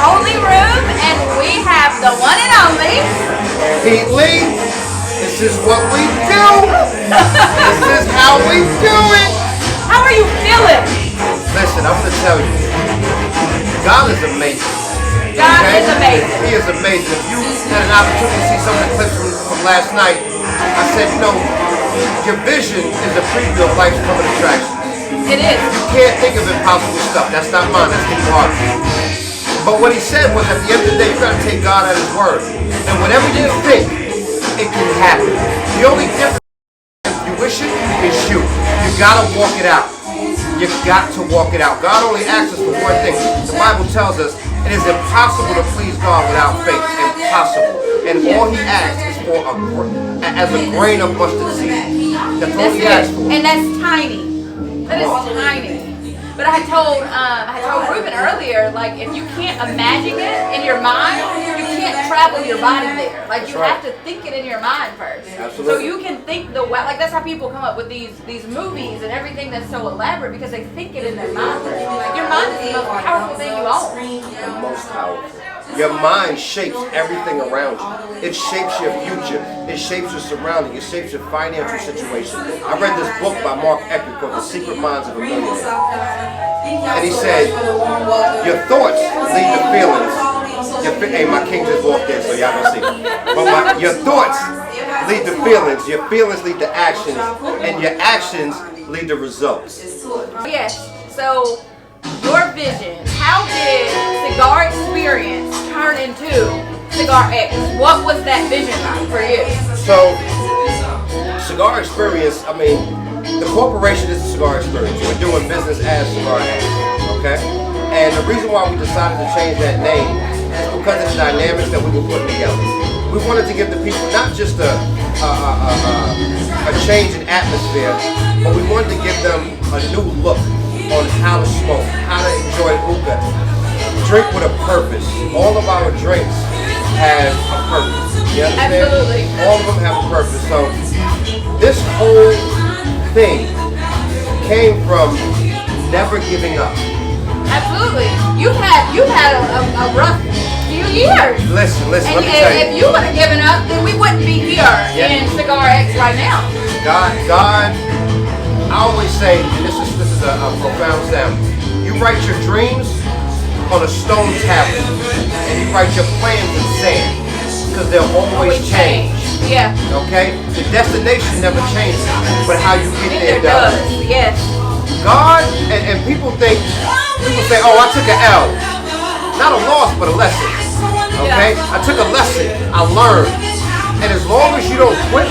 only room, and we have the one and only Pete Lee. This is what we do. This is how we do it. How are you feeling? Listen, I'm going to tell you, God is amazing. God is amazing. He is amazing. If you had an opportunity to see some of the clips from last night, I said, your vision is a preview of life's coming attractions. It is. You can't think of impossible stuff. That's not mine. That's Steve Harvey. But what he said was, at the end of the day, you got to take God at His word. And whatever you think, it can happen. The only difference, if you wish it, is you. You got to walk it out. You got to walk it out. God only asks us for one thing. The Bible tells us it is impossible to please God without faith. Impossible. And all He asks is for a grain of mustard seed. That's all He asks for. And that's tiny. That is tiny. But I told Ruben earlier, like, if you can't imagine it in your mind, you can't travel your body there. Like, you have to think it in your mind first. Absolutely. So you can think like, that's how people come up with these movies and everything that's so elaborate, because they think it in their mind first. Your mind is the most powerful thing you own. The most powerful. Your mind shapes everything around you. It shapes your future. It shapes your surrounding. It shapes your financial situation. I read this book by Mark Epic called The Secret Minds of a Millionaire. And he said, your thoughts lead to feelings. Hey, my king just walked in, so y'all don't see. But your thoughts lead to feelings. Your feelings lead to actions. And your actions lead to results. Yes. So, your vision, how did Cigar Experience turn into CigarX? What was that vision like for you? So, Cigar Experience, the corporation is the Cigar Experience. We're doing business as CigarX, okay? And the reason why we decided to change that name is because of the dynamics that we were putting together. We wanted to give the people not just a change in atmosphere, but we wanted to give them a new look on how to smoke, how to enjoy hookah. Drink with a purpose. All of our drinks have a purpose. You understand? Absolutely. All of them have a purpose. So this whole thing came from never giving up. Absolutely. You've had a rough few years. Listen, let me tell you. If you would have given up, then we wouldn't be here in CigarX right now. God, I always say, and this is a profound sound. You write your dreams on a stone tablet, and you write your plans in sand, because they'll always change. Yeah. Okay? The destination never changes, but how you get there does. Yes. God, and people say, oh, I took an L. Not a loss, but a lesson. Okay? I took a lesson. I learned. And as long as you don't quit,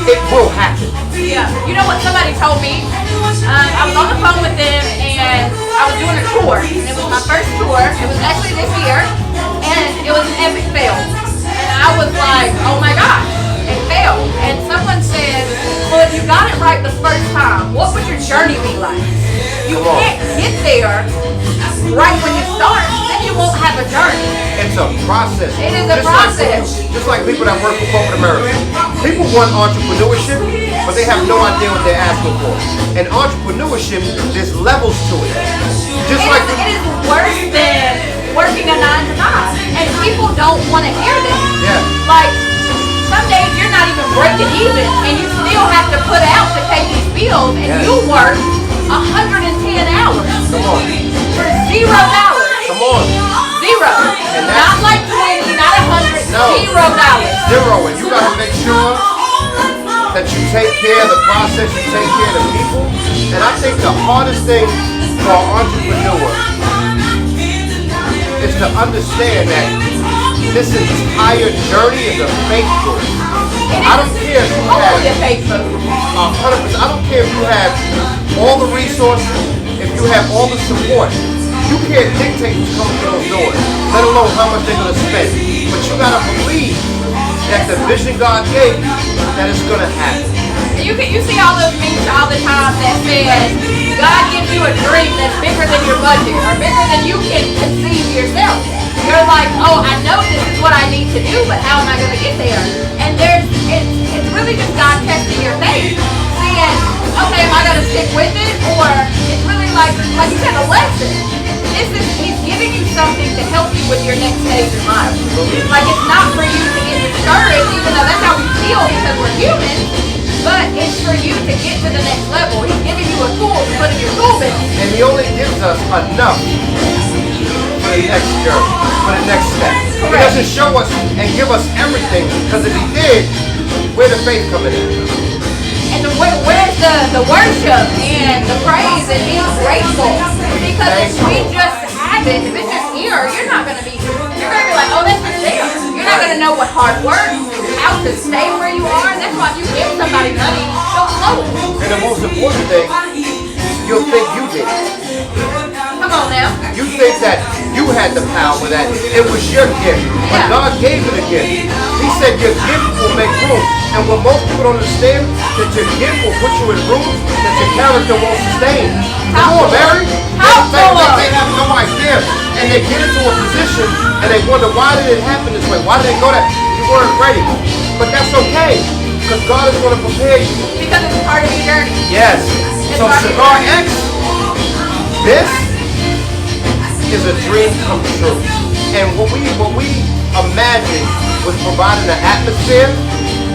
it will happen. Yeah. You know what somebody told me? I was on the phone with them, and I was doing a tour. And it was my first tour. It was actually this year. And it was an epic fail. And I was like, oh my gosh, it failed. And someone said, well, if you got it right the first time, what would your journey be like? You can't get there right when you start, then you won't have a journey. It's a process. It is a process. Just like people that work for corporate America. People want entrepreneurship, but they have no idea what they're asking for. And entrepreneurship, there's levels to it. It is worse than working a 9 to 5. And people don't want to hear that. Yeah. Like, some days you're not even breaking even, and you still have to put out to pay these bills, and you work 110 hours. Come on. For $0. Come on. Zero. Not like 20, not 100. No. $0. Zero. And you gotta make sure that you take care of the process, you take care of the people. And I think the hardest thing for an entrepreneur is to understand that this entire journey is a faith journey. I don't care if you have 100%. I don't care if you have all the resources, if you have all the support. You can't dictate who's coming to those doors, let alone how much they're going to spend. But you got to believe that the vision God gave you, that it's going to happen. You see all those memes all the time that says, God gives you a dream that's bigger than your budget or bigger than you can conceive yourself. You're like, oh, I know this is what I need to do, but how am I going to get there? And it's really just God testing your faith, seeing, okay, am I going to stick with it? Or it's really like you said, a lesson. he's giving you something to help you with your next stage in life. Like, it's not for you to get discouraged, even though that's how we feel because we're human, but it's for you to get to the next level. He's giving you a tool to put in your tool belt. And he only gives us enough for the next journey, for the next step. He doesn't show us and give us everything, because if he did, where the faith coming in? And where's the worship and the praise and being grateful? Because if we just have it, if it's just here, you're gonna be like, oh, that's just there. You're not gonna know what hard work, how to stay where you are. And that's why if you give somebody money, they'll flow. And the most important thing, you'll think you did it. Come on now. You think that you had the power, that it was your gift, but God gave you the gift. He said your gift will make room. And what most people don't understand, that your gift will put you in rooms that your character won't sustain. Come on, Mary. They have no idea. And they get into a position and they wonder, why did it happen this way? Why did they go that? You weren't ready. But that's okay, because God is going to prepare you. Because it's part of your journey. Yes. So CigarX, this is a dream come true. And what we imagined was providing an atmosphere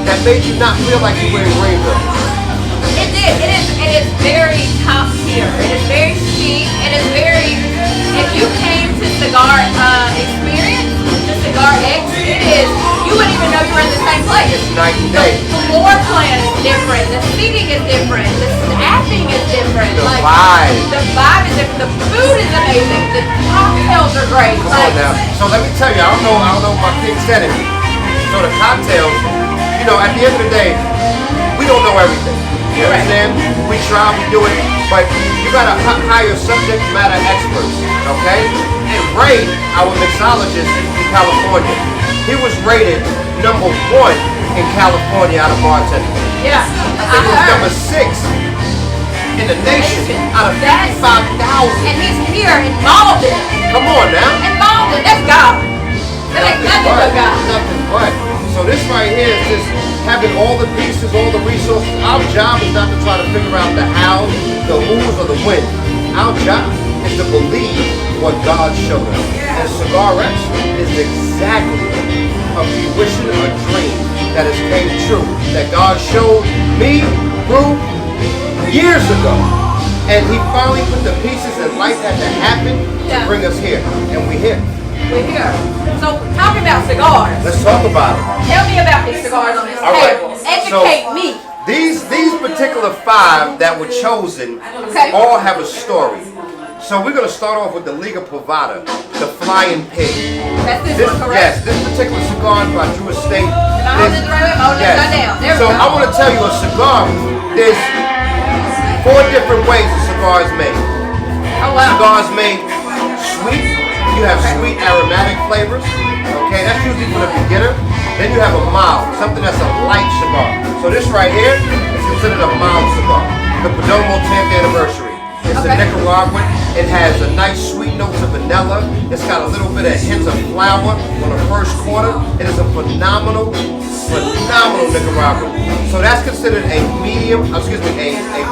that made you not feel like you were in Greenville. It did. It is very top tier. It is very chic. It is very. If you came to Cigar Experience, to CigarX, it is. You wouldn't even know you were in the same place. It's night and day. The floor plan is different. The seating is different. The staffing is different. The vibe. The vibe is different. The food is amazing. The cocktails are great. Come on now. So let me tell you, I don't know if my king said it. So the cocktails, you know, at the end of the day, we don't know everything. You understand? We try, we do it, but you gotta hire subject matter experts, okay? And Ray, our mixologist in California, he was rated #1 in California out of bartending. Yeah. I think it was #6 in the nation out of 55,000. And he's here in Mauldin. Come on now. In Mauldin, that's God. That ain't nothing but God. Nothing but. So this right here is just having all the pieces, all the resources. Our job is not to try to figure out the how, the who's, or the when. Our job is to believe what God showed us. And CigarX is exactly a fruition, a dream that has came true. That God showed me through years ago. And he finally put the pieces and life had to happen to bring us here. And we're here. We're here. So, talking about cigars. Let's talk about it. Tell me about these cigars on this All table. right. Educate me. These particular 5 that were chosen all have a story. So we're going to start off with the Liga Privada, the Flying Pig. That's this one, correct? Yes, this particular cigar is by Drew Estate. Am I holding it the right way? I'm holding it upside down. There So we go. I want to tell you a cigar, there's 4 different ways a cigar is made. Oh, wow. Cigar is made sweet. You have sweet aromatic flavors. Okay, that's usually for the beginner. Then you have a mild, something that's a light cigar. So this right here is considered a mild cigar. The Perdomo 10th anniversary. It's a Nicaraguan. It has a nice sweet notes of vanilla. It's got a little bit of hints of flour on the first quarter. It is a phenomenal Nicaraguan. So that's considered a medium, a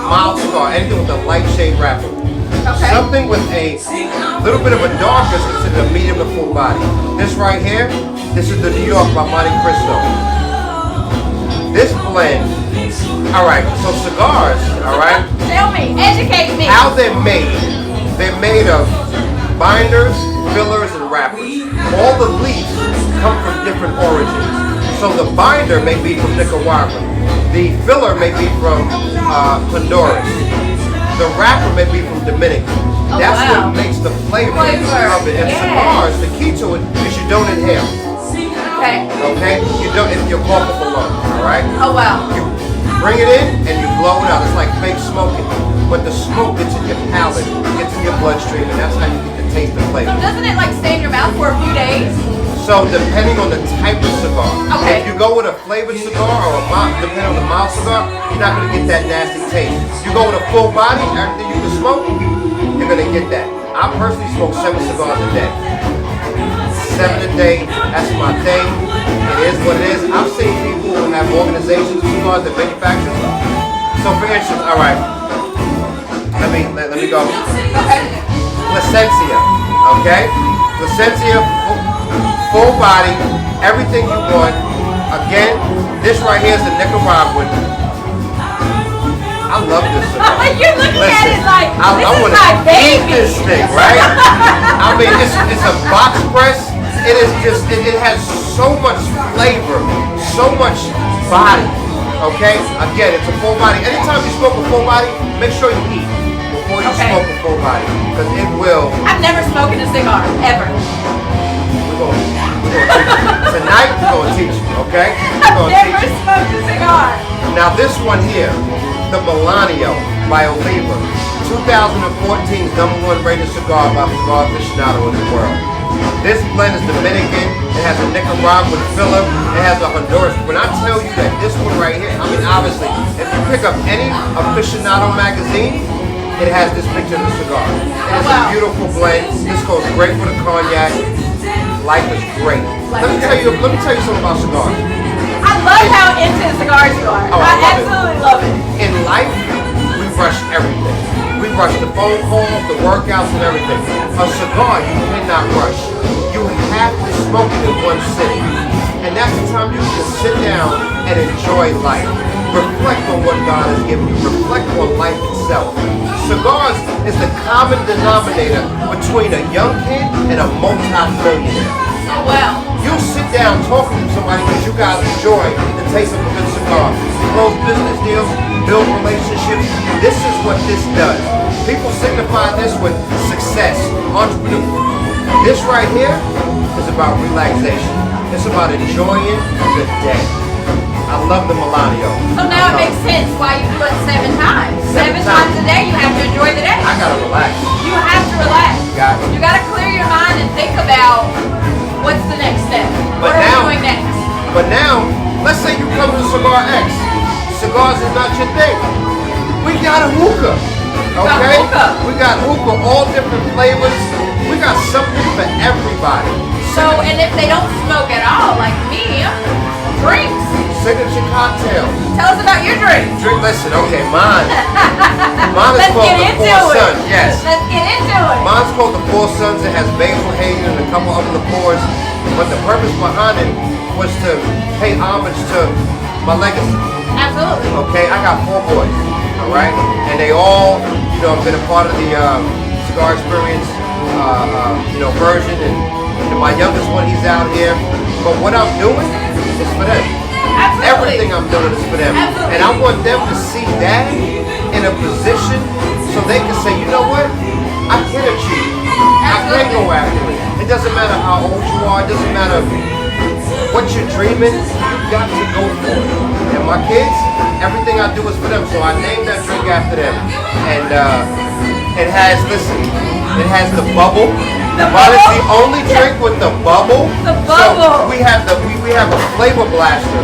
mild cigar. Anything with a light shade wrapper. Okay. Something with a little bit of a darker is considered a medium to full body. This right here, this is the New York by MaryXNoah. This blend, alright, so cigars, alright? Tell me, educate me. How they're made of binders, fillers, and wrappers. All the leaves come from different origins. So the binder may be from Nicaragua. The filler may be from Honduras. The wrapper may be from Dominican. That's what makes the flavor of it. And cigars, the key to it is you don't inhale. Okay. Okay? You don't, if you're comfortable alone, alright? Oh, wow. You bring it in and you blow it out. It's like fake smoking. But the smoke gets in your palate, gets in your bloodstream, and that's how you get the taste and flavor. So doesn't it like stay in your mouth for a few days? So depending on the type of cigar. Okay. If you go with a flavored cigar or a mild, depending on the mild cigar, you're not going to get that nasty taste. You go with a full body, everything you can smoke, you're going to get that. I personally smoke 7 cigars a day. 7 a day, that's my thing. It is what it is. I've seen people who have organizations of cigars that manufacture. So for instance, all right, let me go. Okay. Plasencia. Okay? Placentia, full body, everything you want. Again, this right here is the Nicaraguan. I love this cigar. You're looking at it like, I want to eat this thing, right? I mean, it's a box press. It is just, it has so much flavor, so much body. Okay? Again, it's a full body. Anytime you smoke a full body, make sure you eat before you smoke a full body, because it will. I've never smoked a cigar, ever. We're going to teach you. Tonight, we're going to teach you, okay? I've never smoked a cigar. Now this one here, the Milano by Oliva, 2014's #1 rated cigar by cigar aficionado in the world. This blend is Dominican, it has a Nicaraguan filler, it has a Honduras. When I tell you that this one right here, I mean obviously, if you pick up any aficionado magazine, it has this picture of the cigar. It is a beautiful blend. This goes great with a cognac. Life is great. Let me tell you something about cigars. I love how into cigars you are. Oh, I absolutely love it. In life, we rush everything. We rush the phone calls, the workouts, and everything. A cigar, you cannot rush. You have to smoke it in one sitting. And that's the time you can sit down and enjoy life. Reflect on what God has given you. Reflect on life itself. Cigars is the common denominator between a young kid and a multi-millionaire. Oh, wow. You'll sit down talking to somebody because you guys enjoy the taste of a good cigar. Close business deals, build relationships. This is what this does. People signify this with success, entrepreneur. This right here is about relaxation. It's about enjoying the day. I love the Milano. So now it makes sense why you do it 7 times. 7 times a day, you have to enjoy the day. I gotta relax. You have to relax. You gotta clear your mind and think about what's the next step. What are we doing next? But now, let's say you come to CigarX. Cigars is not your thing. We got a hookah. Okay? We got hookah, all different flavors. We got something for everybody. So, and if they don't smoke at all, like me, drinks. Signature cocktail. Tell us about your drink. Listen, okay, mine is called the Four Sons. Yes. Let's get into it. Mine's called the Four Sons. It has basil haze and a couple other liqueurs. But the purpose behind it was to pay homage to my legacy. Absolutely. Okay, I got 4 boys, all right? And they all, have been a part of the cigar experience, version. And my youngest one, he's out here. But what I'm doing is for them. Absolutely. Everything I'm doing is for them. Absolutely. And I want them to see that in a position so they can say, you know what? I can achieve. I can go after it. It doesn't matter how old you are. It doesn't matter what you're dreaming. You've got to go for it. And my kids, everything I do is for them. So I named that drink after them. And it has the bubble. But it's the only drink with the bubble. The bubble. So we have a flavor blaster,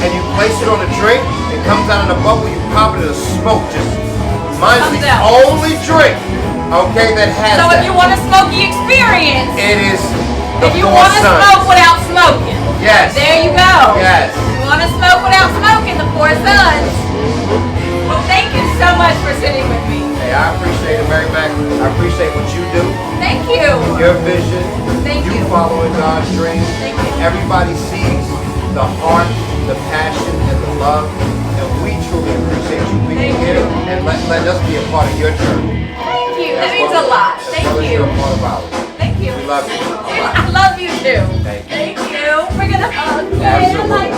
and you place it on the drink. It comes out in a bubble. You pop it in a smoke. Mine's the only drink, okay, that has. So if you want a smoky experience, it is the if you Four want to Sons. smoke without smoking, Yes. there you go. Yes. If you want to smoke without smoking, the Four Sons. Well, thank you so much for sitting with me. Hey, I appreciate it, MaryMak. I appreciate what you do. Thank you. Your vision. Thank you. Following God's dream. Thank you. Everybody sees the heart, the passion, and the love. And we truly appreciate you being here and let us be a part of your journey. Thank you. That means a lot. Thank you. You're a part of ours. Thank you. We love you. I love you too. Thank you. Thank you. We're gonna hug. Absolutely.